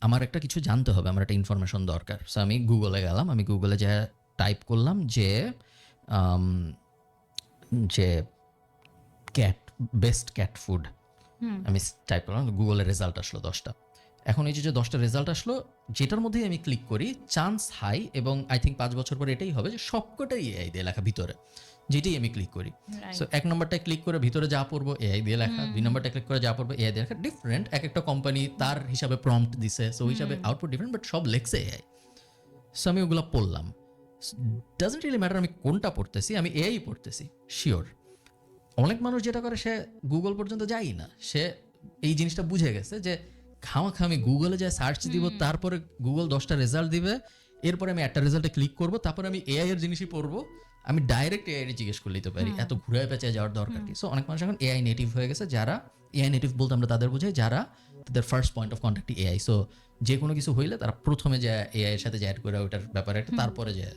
আমার একটা কিছু জানতে হবে, আমার একটা ইনফরমেশন দরকার। সো আমি গুগলে গেলাম, আমি গুগলে যা টাইপ করলাম যে আম, যে ক্যাট বেস্ট ক্যাট ফুড, আমি টাইপ করলাম, গুগলের রেজাল্ট আসলো 10টা। এখন এই যে 10টা রেজাল্ট আসলো, যেটার মধ্যেই আমি ক্লিক করি চান্স হাই, এবং আই থিঙ্ক 5 বছর পরে এটাই হবে যে সবকটাই এআই দিয়ে লেখা ভিতরে, যেটাই আমি ক্লিক করি। So right. 1 নম্বরটায় ক্লিক করে ভিতরে যা পড়বো এআই দিয়ে লেখা, 2 নম্বরটায় ক্লিক করে যা পড়বো এআই দিয়ে লেখা, ডিফারেন্ট, এক একটা কোম্পানি তার হিসাবে প্রম্পট দিছে, সো হিসাবে আউটপুট ডিফারেন্ট, বাট সব লেখছে এআই। সো আমি ওগুলো পড়লাম, ডাজন্ট রিয়েলি ম্যাটার আমি কোনটা পড়তেছি, আমি এআই পড়তেছি শিওর। অনেক মানুষ যেটা করে, সে গুগল পর্যন্ত যায়ই না, সে এই জিনিসটা বুঝে গেছে যে খামাখা আমি গুগলে যা সার্চ দিব, তারপরে গুগল 10টা রেজাল্ট দিবে, এরপরে আমি একটা রেজাল্টে ক্লিক করব, তারপরে আমি এআই এর জিনিসই পড়বো, আমি ডাইরেক্ট এআই এর জিজ্ঞেস করে নিতে পারি, এত ঘুরায় পেঁচায় যাওয়ার দরকার কি। সো অনেক মানুষ এখন এআই নেটিভ হয়ে গেছে, যারা এআই নেটিভ বলতে আমরা তাদের বুঝাই যারা তাদের first point of contact AI. So যে কোনো কিছু হইলে তারা প্রথমে যে এআই এর সাথে যে অ্যাড করে ওইটার ব্যাপারে একটা, তারপরে যে